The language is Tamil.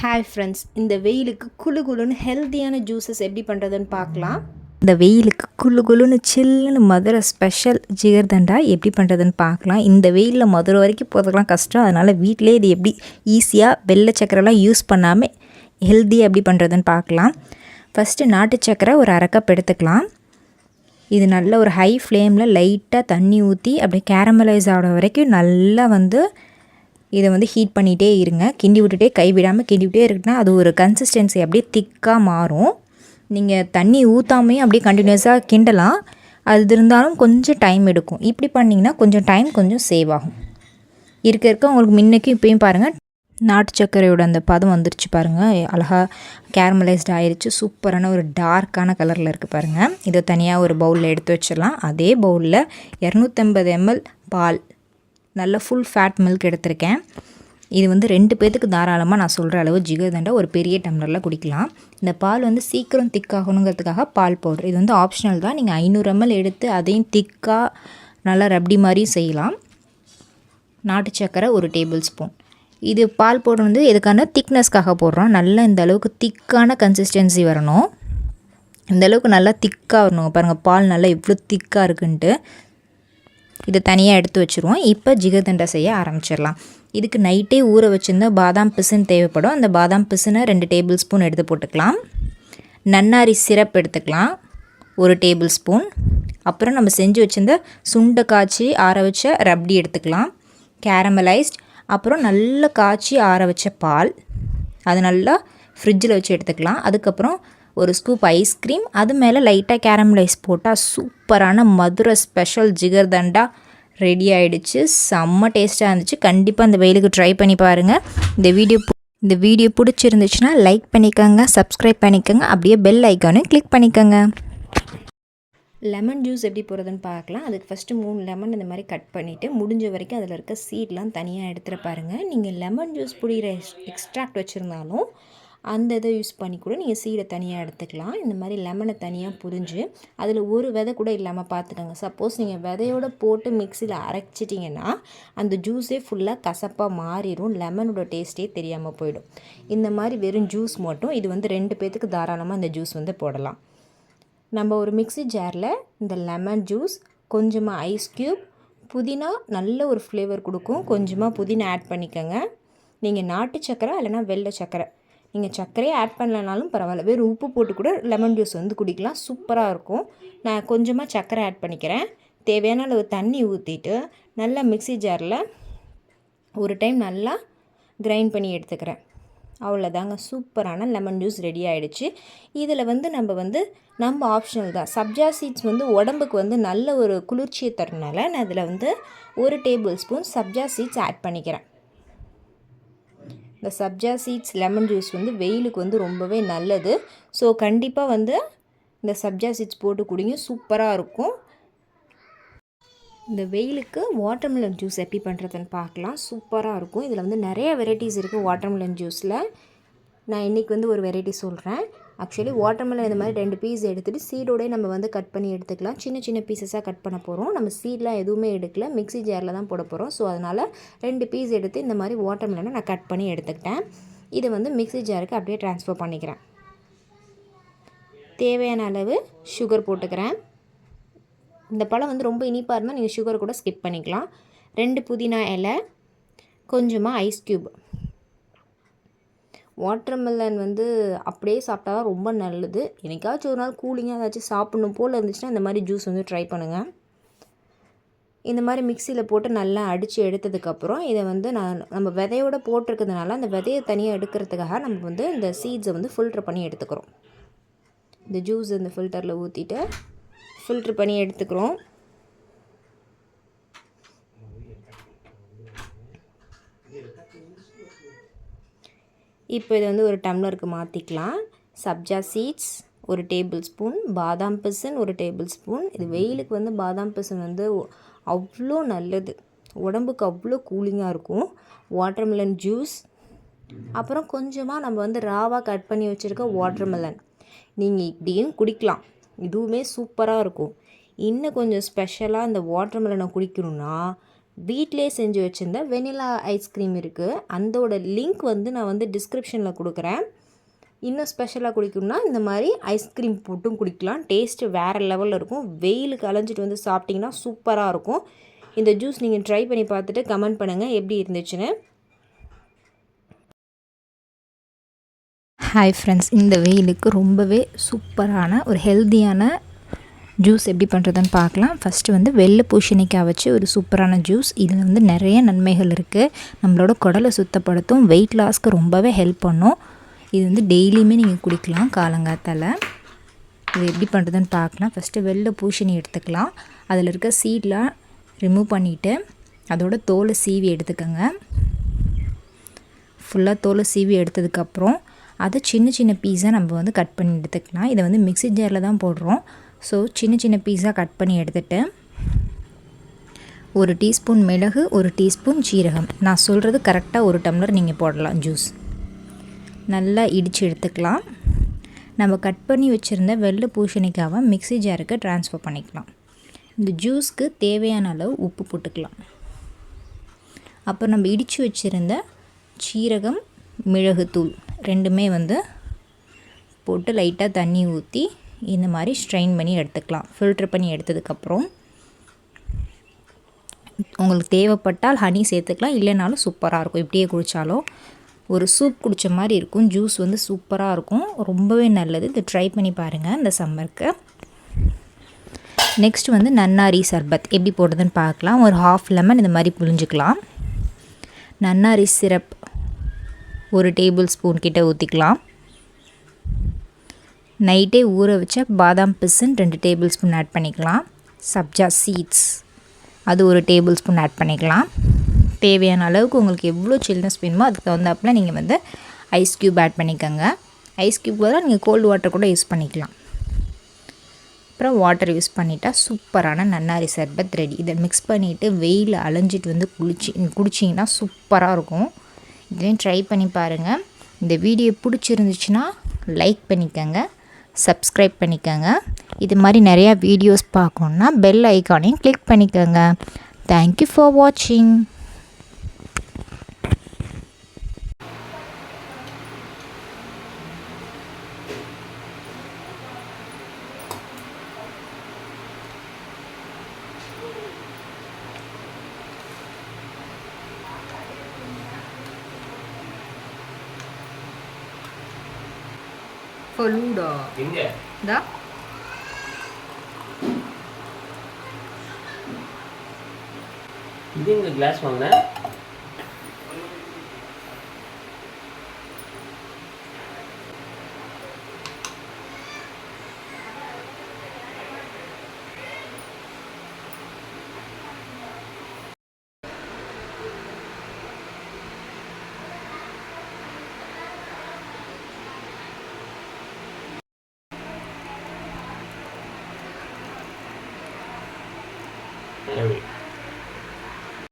ஹாய் ஃப்ரெண்ட்ஸ், இந்த வெயிலுக்கு குளு குளுன்னு ஹெல்த்தியான ஜூஸஸ் எப்படி பண்ணுறதுன்னு பார்க்கலாம். இந்த வெயிலுக்கு குளு குளுன்னு சில்லுன்னு மதுரை ஸ்பெஷல் ஜிகர்தண்டா எப்படி பண்ணுறதுன்னு பார்க்கலாம். இந்த வெயிலில் மதுரை வரைக்கும் போகிறதுலாம் கஷ்டம். அதனால் வீட்டிலே இது எப்படி ஈஸியாக வெள்ளை சக்கரைலாம் யூஸ் பண்ணாமல் ஹெல்த்தியாக எப்படி பண்ணுறதுன்னு பார்க்கலாம். ஃபஸ்ட்டு நாட்டு சக்கரை ஒரு அரை கப் எடுத்துக்கலாம். இது நல்ல ஒரு ஹை ஃப்ளேமில் லைட்டாக தண்ணி ஊற்றி அப்படியே கேரமலைஸ் ஆகிற வரைக்கும் நல்லா இதை ஹீட் பண்ணிகிட்டே இருங்க. கிண்டி விட்டுட்டே கைவிடாமல் கிண்டி விட்டே இருக்குன்னா அது ஒரு கன்சிஸ்டன்சி அப்படியே திக்காக மாறும். நீங்கள் தண்ணி ஊற்றாமையும் அப்படியே கண்டினியூஸாக கிண்டலாம். அது இருந்தாலும் கொஞ்சம் டைம் எடுக்கும். இப்படி பண்ணிங்கன்னா கொஞ்சம் டைம் கொஞ்சம் சேவ் ஆகும். இருக்க உங்களுக்கு முன்னைக்கும் இப்போயும் பாருங்கள், நாட்டு சர்க்கரையோட அந்த பதம் வந்துருச்சு பாருங்கள். அழகாக கேரமலைஸ்ட் ஆயிடுச்சு. சூப்பரான ஒரு டார்க்கான கலரில் இருக்குது பாருங்கள். இதை தனியாக ஒரு பவுலில் எடுத்து வச்சிடலாம். அதே பவுலில் 250 ml பால், நல்ல ஃபுல் ஃபேட் மில்க் எடுத்திருக்கேன். இது 2 பேர்த்துக்கு தாராளமாக நான் சொல்கிற அளவு ஜிகர்தண்டா ஒரு பெரிய டம்ளரில் குடிக்கலாம். இந்த பால் சீக்கிரம் திக்காகணுங்கிறதுக்காக பால் பவுடர், இது ஆப்ஷனல் தான். நீங்கள் 500 ml எடுத்து அதையும் திக்காக நல்லா ரப்டி மாதிரியும் செய்யலாம். நாட்டு சக்கரை 1 டேபிள் ஸ்பூன். இது பால் பவுடர் எதுக்கான திக்னஸ்க்காக போடுறோம். நல்லா இந்த அளவுக்கு திக்கான கன்சிஸ்டன்சி வரணும். இந்த அளவுக்கு நல்லா திக்காக வரணும். பாருங்கள், பால் நல்லா எவ்வளோ திக்காக இருக்குன்ட்டு. இதை தனியாக எடுத்து வச்சுருவோம். இப்போ ஜிகர்தண்டா செய்ய ஆரம்பிச்சிடலாம். இதுக்கு நைட்டே ஊற வச்சுருந்தா பாதாம் பிசின் தேவைப்படும். அந்த பாதாம் பிசினை 2 டேபிள் ஸ்பூன் எடுத்து போட்டுக்கலாம். நன்னாரி சிரப் எடுத்துக்கலாம் 1 டேபிள் ஸ்பூன். அப்புறம் நம்ம செஞ்சு வச்சுருந்த சுண்டை காய்ச்சி ஆற வச்ச ரப்டி எடுத்துக்கலாம். கேரமலைஸ்ட், அப்புறம் நல்லா காய்ச்சி ஆற வச்ச பால், அது நல்லா ஃப்ரிட்ஜில் வச்சு எடுத்துக்கலாம். அதுக்கப்புறம் ஒரு ஸ்கூப் ஐஸ்கிரீம், அது மேலே லைட்டாக கேரமலைஸ் போட்டால் சூப்பரான மதுரை ஸ்பெஷல் ஜிகர்தண்டா ரெடி ஆகிடுச்சு. செம்ம டேஸ்ட்டாக இருந்துச்சு. கண்டிப்பாக இந்த வெயிலுக்கு ட்ரை பண்ணி பாருங்கள். இந்த வீடியோ பிடிச்சிருந்துச்சுன்னா லைக் பண்ணிக்கோங்க, சப்ஸ்கிரைப் பண்ணிக்கோங்க, அப்படியே பெல் ஐக்கானும் கிளிக் பண்ணிக்கோங்க. லெமன் ஜூஸ் எப்படி போடுறதுன்னு பார்க்கலாம். அதுக்கு ஃபஸ்ட்டு 3 லெமன் இந்த மாதிரி கட் பண்ணிவிட்டு முடிஞ்ச வரைக்கும் அதில் இருக்க சீட்லாம் தனியாக எடுத்துகிட்டு பாருங்கள். நீங்கள் லெமன் ஜூஸ் புளிகிற எக்ஸ்ட்ராக்ட் வச்சுருந்தாலும் அந்த இதை யூஸ் பண்ணி கூட நீங்கள் சீடை தனியாக எடுத்துக்கலாம். இந்த மாதிரி லெமனை தனியாக புரிஞ்சு அதில் ஒரு விதை கூட இல்லாமல் பார்த்துக்கோங்க. சப்போஸ் நீங்கள் விதையோடு போட்டு மிக்சியில் அரைச்சிட்டிங்கன்னா அந்த ஜூஸே ஃபுல்லாக கசப்பாக மாறிடும். லெமனோட டேஸ்ட்டே தெரியாமல் போயிடும். இந்த மாதிரி வெறும் ஜூஸ் மட்டும் இது 2 பேர்த்துக்கு தாராளமாக இந்த ஜூஸ் போடலாம். நம்ம ஒரு மிக்ஸி ஜாரில் இந்த லெமன் ஜூஸ், கொஞ்சமாக ஐஸ் க்யூப், புதினா நல்ல ஒரு ஃப்ளேவர் கொடுக்கும். கொஞ்சமாக புதினா ஆட் பண்ணிக்கோங்க. நீங்கள் நாட்டு சக்கரை இல்லைனா வெள்ளை சக்கரை, நீங்கள் சர்க்கரையே ஆட் பண்ணலனாலும் பரவாயில்ல, வெறும் உப்பு போட்டு கூட லெமன் ஜூஸ் குடிக்கலாம். சூப்பராக இருக்கும். நான் கொஞ்சமாக சர்க்கரை ஆட் பண்ணிக்கிறேன். தேவையான அளவு தண்ணி ஊற்றிட்டு நல்லா மிக்ஸி ஜாரில் ஒரு டைம் நல்லா கிரைண்ட் பண்ணி எடுத்துக்கிறேன். அவ்வளோதாங்க, சூப்பரான லெமன் ஜூஸ் ரெடி ஆகிடுச்சு. இதில் நம்ம ஆப்ஷனல் தான். சப்ஜா சீட்ஸ் உடம்புக்கு நல்ல ஒரு குளிர்ச்சியை தரனால நான் இதில் 1 டேபிள் ஸ்பூன் சப்ஜா சீட்ஸ் ஆட் பண்ணிக்கிறேன். இந்த சப்ஜா சீட்ஸ் லெமன் ஜூஸ் வெயிலுக்கு ரொம்பவே நல்லது. ஸோ கண்டிப்பாக இந்த சப்ஜா சீட்ஸ் போட்டு குடிங்க, சூப்பராக இருக்கும். இந்த வெயிலுக்கு வாட்டர்மெலன் ஜூஸ் எப்படி பண்ணுறதுன்னு பார்க்கலாம். சூப்பராக இருக்கும். இதில் நிறைய வெரைட்டிஸ் இருக்குது வாட்டர்மெலன் ஜூஸில். நான் இன்றைக்கி ஒரு வெரைட்டி சொல்கிறேன். ஆக்சுவலி வாட்டர்மெலன் இந்த மாதிரி 2 பீஸ் எடுத்துகிட்டு சீடோடய நம்ம கட் பண்ணி எடுத்துக்கலாம். சின்ன சின்ன பீசஸாக கட் பண்ண போகிறோம். நம்ம சீடெலாம் எதுவுமே எடுக்கல, மிக்ஸி ஜாரில் தான் போட போகிறோம். ஸோ அதனால் 2 பீஸ் எடுத்து இந்த மாதிரி வாட்டர்மெலனை நான் கட் பண்ணி எடுத்துக்கிட்டேன். இதை மிக்ஸி ஜாருக்கு அப்படியே ட்ரான்ஸ்ஃபர் பண்ணிக்கிறேன். தேவையான அளவு சுகர் போட்டுக்கிறேன். இந்த பழம் ரொம்ப இனிப்பாக இருந்தால் நீங்கள் சுகர் கூட ஸ்கிப் பண்ணிக்கலாம். 2 புதினா இலை, கொஞ்சமாக ஐஸ் க்யூப். வாட்டர்மெலன் அப்படியே சாப்பிட்டா தான் ரொம்ப நல்லது. என்னைக்காச்சும் ஒரு நாள் கூலிங்காக ஏதாச்சும் சாப்பிட்ணும் போல் இருந்துச்சுன்னா இந்த மாதிரி ஜூஸ் ட்ரை பண்ணுங்கள். இந்த மாதிரி மிக்சியில் போட்டு நல்லா அடித்து எடுத்ததுக்கப்புறம் இதை நம்ம விதையோடு போட்டிருக்கிறதுனால அந்த விதையை தனியாக எடுக்கிறதுக்காக நம்ம இந்த சீட்ஸை ஃபில்ட்ரு பண்ணி எடுத்துக்கிறோம். இந்த ஜூஸ் இந்த ஃபில்டரில் ஊற்றிட்டு ஃபில்ட்ரு பண்ணி எடுத்துக்கிறோம். இப்போ இது ஒரு டம்ளருக்கு மாற்றிக்கலாம். சப்ஜா சீட்ஸ் 1 டேபிள் ஸ்பூன், பாதாம் பிசின் 1 டேபிள் ஸ்பூன். இது வெயிலுக்கு பாதாம் பிசின் அவ்வளோ நல்லது, உடம்புக்கு அவ்வளோ கூலிங்காக இருக்கும். வாட்டர்மெலன் ஜூஸ், அப்புறம் கொஞ்சமாக நம்ம ராவாக கட் பண்ணி வச்சுருக்க வாட்டர்மெலன். நீங்கள் இப்படியும் குடிக்கலாம், இதுவுமே சூப்பராக இருக்கும். இன்னும் கொஞ்சம் ஸ்பெஷலாக இந்த வாட்டர்மெலனை குடிக்கணுன்னா வீட்டிலே செஞ்சு வச்சுருந்த வெனிலா ஐஸ்கிரீம் இருக்குது. அதோட லிங்க் வந்து நான் வந்து டிஸ்கிரிப்ஷனில் கொடுக்குறேன். இன்னும் ஸ்பெஷலாக குடிக்கணும்னா இந்த மாதிரி ஐஸ்கிரீம் போட்டும் குடிக்கலாம். டேஸ்ட்டு வேறு லெவலில் இருக்கும். வெயிலுக்கு அலைஞ்சிட்டு வந்து சாப்பிட்டிங்கன்னா சூப்பராக இருக்கும். இந்த ஜூஸ் நீங்கள் ட்ரை பண்ணி பார்த்துட்டு கமெண்ட் பண்ணுங்கள் எப்படி இருந்துச்சுன்னு. ஹாய் ஃப்ரெண்ட்ஸ், இந்த வெயிலுக்கு ரொம்பவே சூப்பரான ஒரு ஹெல்த்தியான ஜூஸ் எப்படி பண்ணுறதுன்னு பார்க்கலாம். ஃபஸ்ட்டு வந்து வெள்ளை பூசணிக்காய் வச்சு ஒரு சூப்பரான ஜூஸ். இதில் வந்து நிறைய நன்மைகள் இருக்குது. நம்மளோட குடலை சுத்தப்படுத்தும், வெயிட் லாஸ்க்கு ரொம்பவே ஹெல்ப் பண்ணும். இது வந்து டெய்லியுமே நீங்கள் குடிக்கலாம் காலங்காத்தால். இது எப்படி பண்ணுறதுன்னு பார்க்கலாம். ஃபஸ்ட்டு வெள்ளை பூசணி எடுத்துக்கலாம். அதில் இருக்க சீட்லாம் ரிமூவ் பண்ணிவிட்டு அதோட தோலை சீவி எடுத்துக்கோங்க. ஃபுல்லாக தோலை சீவி எடுத்ததுக்கப்புறம் அதை சின்ன சின்ன பீஸாக நம்ம வந்து கட் பண்ணி எடுத்துக்கலாம். இதை வந்து மிக்ஸி ஜாரில் தான் போடுறோம். ஸோ சின்ன சின்ன பீஸாக கட் பண்ணி எடுத்துகிட்டு 1 டீஸ்பூன் மிளகு, 1 டீஸ்பூன் சீரகம், நான் சொல்கிறது கரெக்டாக 1 டம்ளர் நீங்கள் போடலாம் ஜூஸ். நல்லா இடித்து எடுத்துக்கலாம். நம்ம கட் பண்ணி வச்சுருந்த வெள்ளை பூசணிக்காவை மிக்ஸி ஜாருக்கு ட்ரான்ஸ்ஃபர் பண்ணிக்கலாம். இந்த ஜூஸ்க்கு தேவையான அளவு உப்பு போட்டுக்கலாம். அப்புறம் நம்ம இடித்து வச்சுருந்த சீரகம், மிளகுத்தூள் ரெண்டுமே வந்து போட்டு லைட்டாக தண்ணி ஊற்றி இந்த மாதிரி ஸ்ட்ரெயின் பண்ணி எடுத்துக்கலாம். ஃபில்ட்ரு பண்ணி எடுத்ததுக்கப்புறம் உங்களுக்கு தேவைப்பட்டால் ஹனி சேர்த்துக்கலாம், இல்லைனாலும் சூப்பராக இருக்கும். இப்படியே குடித்தாலும் ஒரு சூப் குடித்த மாதிரி இருக்கும். ஜூஸ் வந்து சூப்பராக இருக்கும், ரொம்பவே நல்லது. இதை ட்ரை பண்ணி பாருங்கள் இந்த சம்மருக்கு. நெக்ஸ்ட் வந்து நன்னாரி சர்பத் எப்படி போடுறதுன்னு பார்க்கலாம். ஒரு 1/2 லெமன் இந்த மாதிரி புழிஞ்சிக்கலாம். நன்னாரி சிரப் 1 டேபிள் ஸ்பூன் கிட்ட ஊற்றிக்கலாம். நைட்டே ஊற வச்ச பாதாம் பிசின் 2 டேபிள் ஸ்பூன் ஆட் பண்ணிக்கலாம். சப்ஜா சீட்ஸ் அது 1 டேபிள் ஸ்பூன் ஆட் பண்ணிக்கலாம். தேவையான அளவுக்கு உங்களுக்கு எவ்வளோ சில்னஸ் வேணுமோ அதுக்கு தகுந்தாப்பில் நீங்கள் வந்து ஐஸ் க்யூப் ஆட் பண்ணிக்கோங்க. ஐஸ் க்யூப் பதிலாக நீங்கள் கோல்டு வாட்டர் கூட யூஸ் பண்ணிக்கலாம். அப்புறம் வாட்டர் யூஸ் பண்ணிட்டா சூப்பரான நன்னாரி சர்பத் ரெடி. இதை மிக்ஸ் பண்ணிவிட்டு வெயில் அலைஞ்சிட்டு வந்து குடிச்சிங்கன்னா சூப்பராக இருக்கும். இதையும் ட்ரை பண்ணி பாருங்கள். இந்த வீடியோ பிடிச்சிருந்துச்சுன்னா லைக் பண்ணிக்கோங்க, சப்ஸ்கிரைப் பண்ணிக்கோங்க. இது மாதிரி நிறையா வீடியோஸ் பார்க்கணுன்னா பெல் ஐக்கானையும் கிளிக் பண்ணிக்கோங்க. தேங்க்யூ ஃபார் வாட்சிங். ஃபலூடா எங்க டா இது எங்க கிளாஸ் வாங்குன? There we go.